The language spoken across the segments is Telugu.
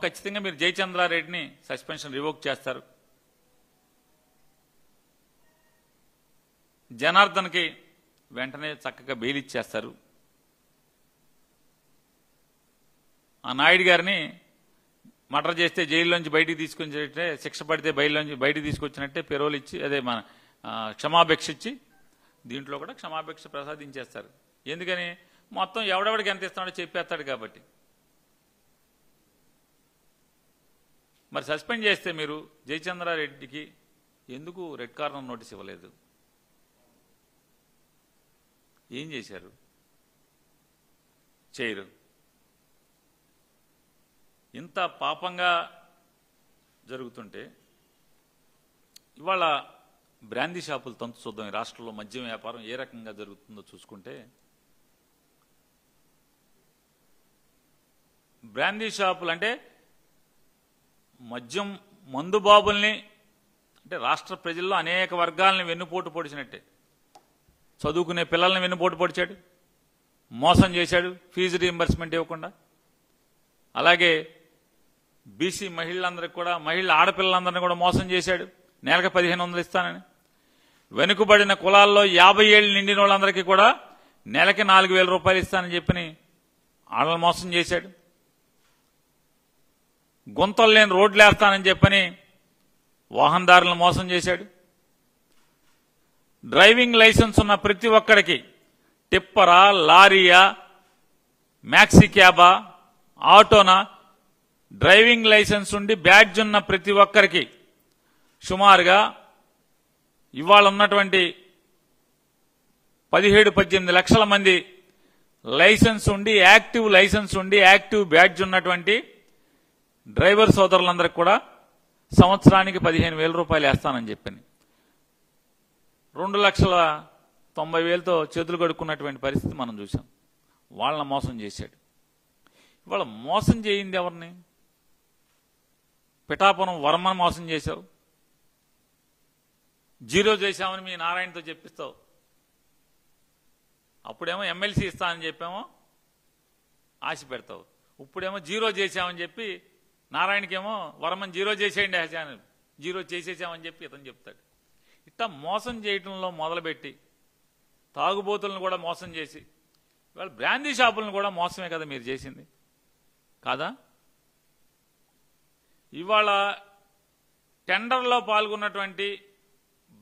ఖచ్చితంగా మీరు జయచంద్రారెడ్డిని సస్పెన్షన్ రివోక్ చేస్తారు. జనార్దన్కి వెంటనే చక్కగా బెయిల్ ఇచ్చేస్తారు. ఆ నాయుడు గారిని మర్డర్ చేస్తే జైల్లోంచి బయటికి తీసుకొచ్చినట్టే, శిక్ష పడితే బయటికి తీసుకొచ్చినట్టే పెరోల్ ఇచ్చి అదే మన క్షమాభిక్ష ఇచ్చి దీంట్లో కూడా క్షమాభిక్ష ప్రసాదించేస్తారు. ఎందుకని మొత్తం ఎవడెవడికి ఎంత ఇస్తున్నాడో చెప్పేస్తాడు కాబట్టి. మరి సస్పెండ్ చేస్తే మీరు జయచంద్రారెడ్డికి ఎందుకు రెడ్ కార్నర్ నోటీస్ ఇవ్వలేదు? ఏం చేశారు? చేయరు. ఇంత పాపంగా జరుగుతుంటే ఇవాళ బ్రాందీ షాపులు తంతు చూద్దాం. ఈ రాష్ట్రంలో మద్యం వ్యాపారం ఏ రకంగా జరుగుతుందో చూసుకుంటే, బ్రాందీ షాపులు అంటే మద్యం మందు బాబుల్ని అంటే రాష్ట్ర ప్రజల్లో అనేక వర్గాలని వెన్నుపోటు పొడిచినట్టే. చదువుకునే పిల్లల్ని వెన్నుపోటు పొడిచాడు, మోసం చేశాడు ఫీజు రీయింబర్స్మెంట్ ఇవ్వకుండా. అలాగే బీసీ మహిళలందరికీ కూడా ఆడపిల్లలందరినీ కూడా మోసం చేశాడు, నెలకు 1500 ఇస్తానని. వెనుకబడిన కులాల్లో 50 ఏళ్ళు నిండిన వాళ్ళందరికీ కూడా నెలకి 4000 రూపాయలు ఇస్తానని చెప్పి వాళ్ళని మోసం చేశాడు. గుంతలు లేని రోడ్లు వేస్తానని చెప్పని వాహనదారులను మోసం చేశాడు. డ్రైవింగ్ లైసెన్స్ ఉన్న ప్రతి ఒక్కడికి టిప్పరా, లారీయా, మ్యాక్సీ క్యాబా, ఆటోనా, డ్రైవింగ్ లైసెన్స్ ఉండి బ్యాడ్జ్ ఉన్న ప్రతి ఒక్కరికి సుమారుగా ఇవాళ ఉన్నటువంటి 17-18 లక్షల మంది లైసెన్స్ ఉండి యాక్టివ్ బ్యాడ్జ్ ఉన్నటువంటి డ్రైవర్ సోదరులందరికీ కూడా సంవత్సరానికి 15,000 రూపాయలు వేస్తానని చెప్పని 2,90,000తో చేతులు కడుక్కున్నటువంటి పరిస్థితి మనం చూసాం. వాళ్ళని మోసం చేశాడు. ఇవాళ మోసం చేయింది ఎవరిని? పిఠాపురం వర్మను మోసం చేశావు, జీరో చేశామని మీ నారాయణతో చెప్పిస్తావు. అప్పుడేమో ఎమ్మెల్సీ ఇస్తానని చెప్పేమో ఆశ పెడతావు. ఇప్పుడేమో జీరో చేశామని చెప్పి నారాయణకేమో వర్మని జీరో చేసేయండి, జీరో చేసేసామని చెప్పి ఇతను చెప్తాడు. ఇట్లా మోసం చేయటంలో మొదలుపెట్టి తాగుబోతులను కూడా మోసం చేసి ఇవాళ బ్రాందీ షాపులను కూడా మోసమే కదా మీరు చేసింది, కాదా? ఇవాళ టెండర్లో పాల్గొన్నటువంటి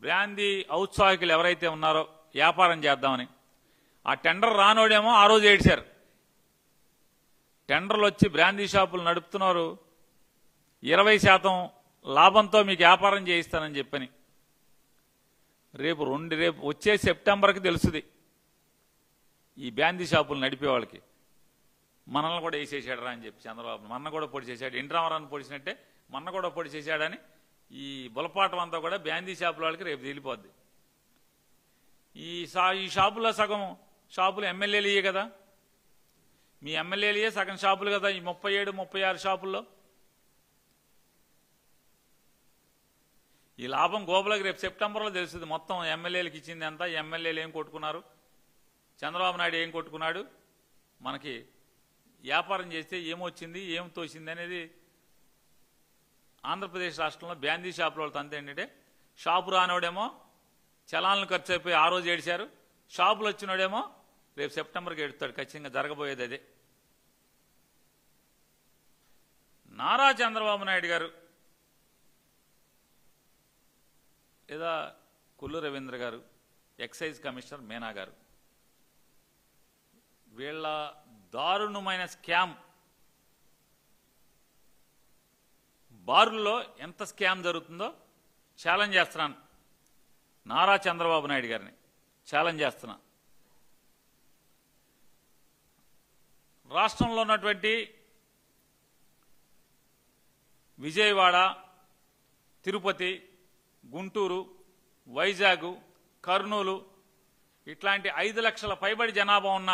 బ్రాందీ ఔత్సాహికులు ఎవరైతే ఉన్నారో వ్యాపారం చేద్దామని, ఆ టెండర్ రానోడేమో ఆ రోజు ఏడ్చారు. టెండర్లు వచ్చి బ్రాందీ షాపులు నడుపుతున్నారు, 20% లాభంతో మీకు వ్యాపారం చేయిస్తానని చెప్పని. రేపు వచ్చే సెప్టెంబర్కి తెలుస్తుంది ఈ బ్రాందీ షాపులు నడిపే వాళ్ళకి మనల్ని కూడా వేసేసాడు రా అని చెప్పి చంద్రబాబు మన్న కూడా పొడి చేశాడు, ఇంద్రావరాన్ని పొడిచినట్టే మన్న కూడా పొడి చేశాడని ఈ బులపాటం అంతా కూడా బ్రాందీ షాపుల వాళ్ళకి రేపు తేలిపోద్ది. ఈ షాపులో సగం షాపులు ఎమ్మెల్యేలు కదా, మీ ఎమ్మెల్యేలే సగం షాపులు కదా ఈ 37-36 షాపుల్లో. ఈ లాభం గోబలకు రేపు సెప్టెంబర్లో తెలుస్తుంది. మొత్తం ఎమ్మెల్యేలకు ఇచ్చింది ఎంత, ఎమ్మెల్యేలు ఏం కొట్టుకున్నారు, చంద్రబాబు నాయుడు ఏం కొట్టుకున్నాడు, మనకి వ్యాపారం చేస్తే ఏమొచ్చింది ఏం తోసింది అనేది. ఆంధ్రప్రదేశ్ రాష్ట్రంలో బ్రాందీ షాపుల వాళ్ళతో అంతే ఏంటంటే, షాపు రానోడేమో చలాన్లు ఖర్చు అయిపోయి ఆ రోజు ఏడిచారు, షాపులు వచ్చినోడేమో రేపు సెప్టెంబర్కి ఏడుస్తాడు. ఖచ్చితంగా జరగబోయేది అదే. నారా చంద్రబాబు నాయుడు గారు లేదా కొల్లు రవీంద్ర గారు, ఎక్సైజ్ కమిషనర్ మీనా గారు, వీళ్ళ దారుణమైన స్కామ్, బారుల్లో ఎంత స్కామ్ జరుగుతుందో ఛాలెంజ్ చేస్తున్నాను. నారా చంద్రబాబు నాయుడు గారిని ఛాలెంజ్ చేస్తున్నా. రాష్ట్రంలో ఉన్నటువంటి విజయవాడ, తిరుపతి, గుంటూరు, వైజాగ్, కర్నూలు ఇట్లాంటి 5 లక్షల పైబడి జనాభా ఉన్న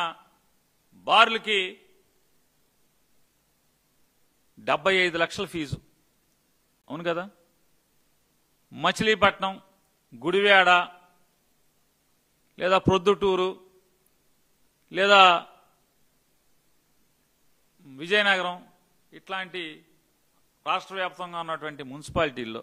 బార్లకి 75 లక్షల ఫీజు. అవును కదా? మచిలీపట్నం, గుడివాడ లేదా ప్రొద్దుటూరు లేదా విజయనగరం ఇట్లాంటి రాష్ట్ర వ్యాప్తంగా ఉన్నటువంటి మున్సిపాలిటీల్లో